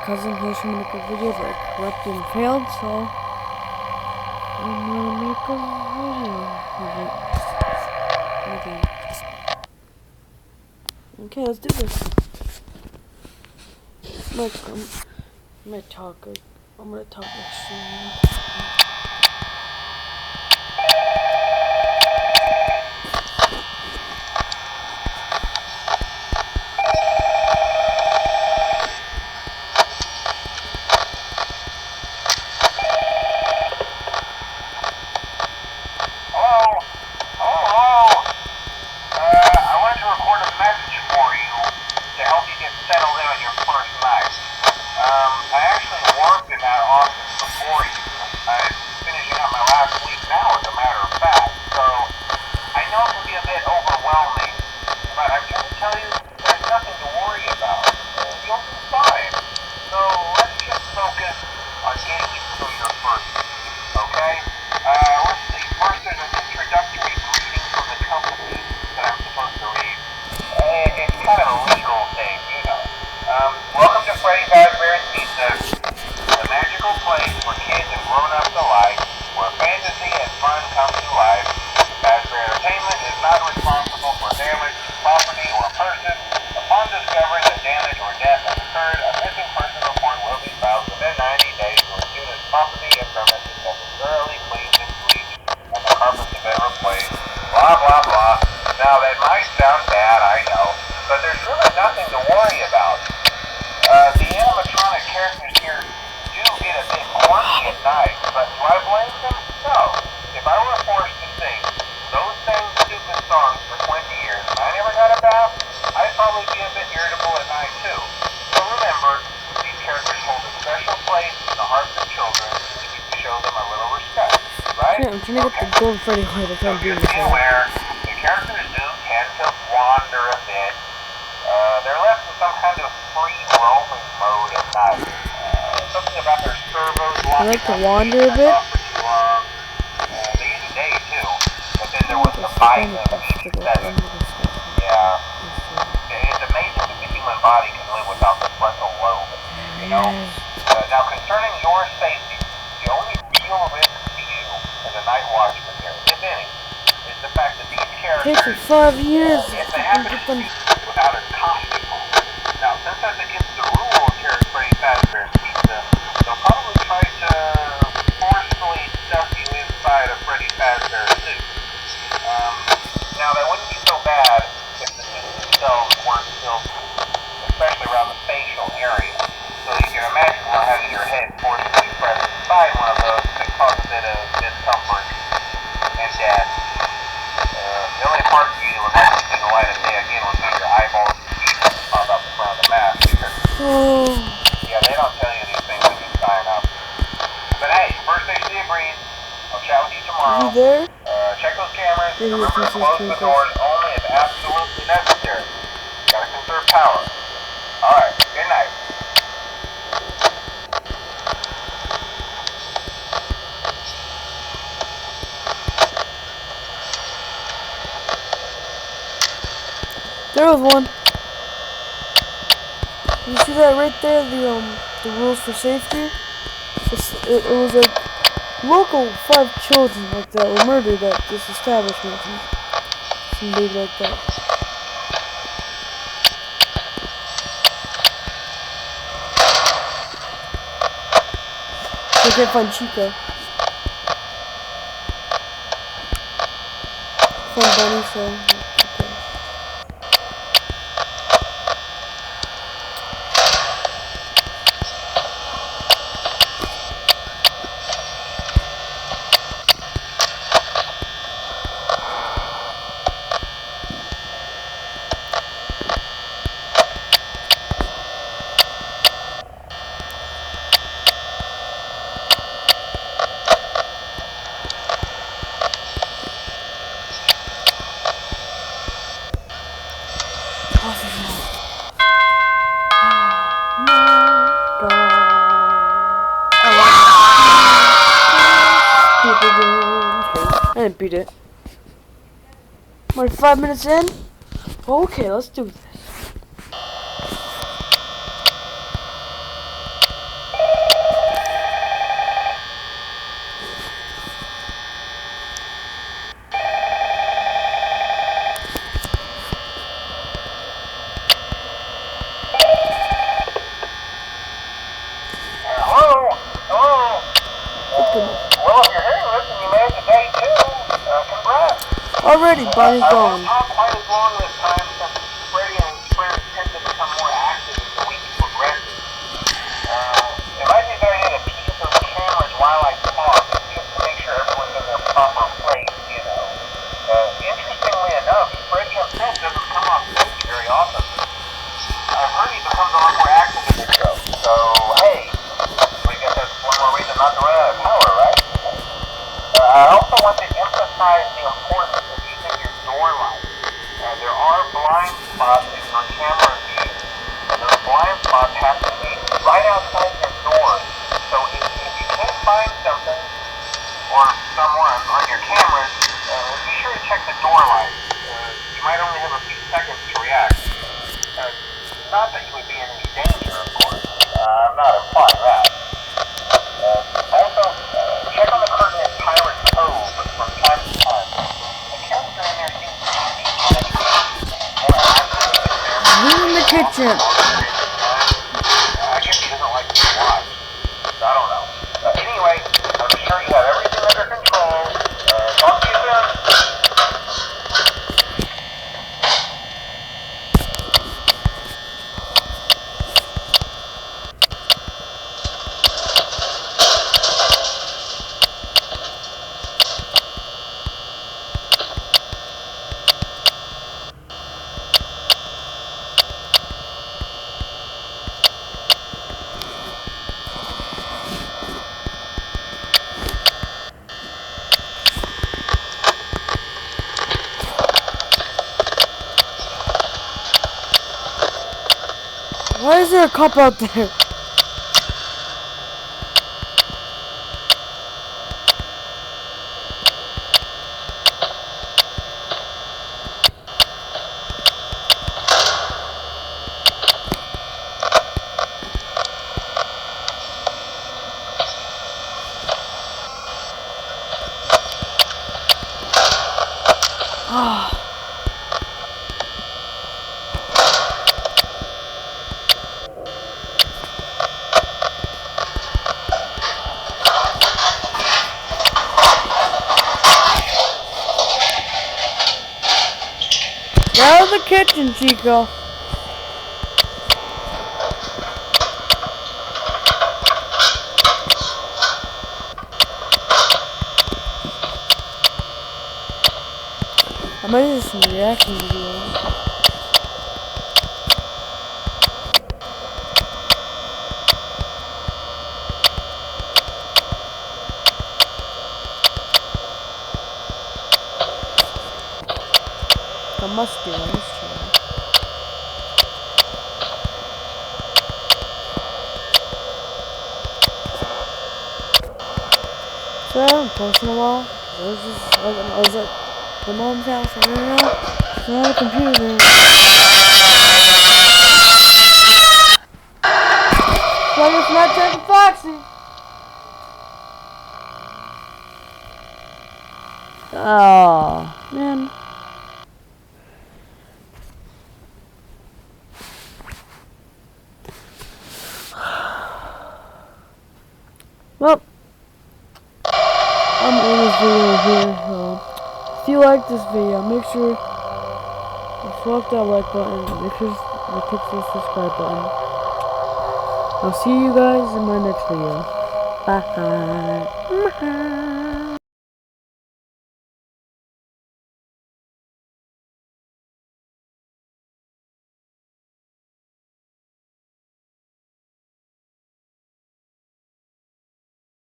cousin. He was trying to make a video, but it corrupted and failed, so I'm gonna make a video of it. Okay. Okay, let's do this. I'm gonna talk extremely. I'm trying to get the Golden Freddy Hood. I can't do this. The characters do tend to wander a bit. They're left in some kind of free roaming mode at night. Something about their servos. I like to wander a bit. They use a day too. But then there was the buying of 87. Yeah. It's amazing that the human body can live without the frontal lobe. You know? Now concerning your safety, the only real risk as a night watchman here, if any, is the fact that these characters for 5 years. If they happen to speak without a costume. Now, since that's against the rule of Freddy Fazbear's Pizza, they'll probably try to forcefully stuff you inside a Freddy Fazbear suit. Now, that wouldn't be so bad if the suits themselves weren't filled, especially around the facial area. So you can imagine how having your head forcefully pressed inside one of those could cause a bit of discomfort and death. The only part for you to ever see the light of day again would be your eyeballs and teeth pop out the front of the mask. Yeah, they don't tell you these things when you sign up. But hey, first safety agreed. I'll chat with you tomorrow. Is he there? Check those cameras. Remember to close the doors only if absolutely necessary. Gotta conserve power. Alright, good night. There was one. You see that right there? The rules for safety. It was like local 5 children like that were murdered at this establishment. Some dude like that. I can't find Chica. Find Bunny, so. I didn't beat it. We're 5 minutes in? Okay, let's do this. Already, Bonnie's I gone. won't talk quite as long this time since Freddy and his friends tend to become more active as the week progresses. It might be a good idea to peek at those cameras while I talk, just to make sure everyone's in their proper place, you know. Interestingly enough, Freddy himself doesn't come off stage very often. I've heard he becomes a lot more active in the show, so hey, we guess that's one more reason not to run out of power, right? I also want to emphasize the importance of using your door light. There are blind spots in your camera view, and those blind spots have to be right outside your door. So if you can't find something or someone on your cameras, be sure to check the door light. You might only have a few seconds to react. Not that you would be in any danger, of course. I'm not implying that. Also, check on the curtain in Pirate Cove from time to time. The character in there seems to be Who's in the kitchen? I guess he doesn't like to watch. I don't know. Anyway, I'm sure you have everything under control. Talk to you soon. Why is there a cup out there? Get out of the kitchen, Chico. I might do some reaction videos. I must do, I must try. So I haven't posted in a while. I was at my mom's house and I don't have a computer. So I guess not checking Foxy. Oh man. Well, I'm in this video here, so if you like this video, make sure you select that like button, make sure you click the subscribe button. I'll see you guys in my next video. Bye.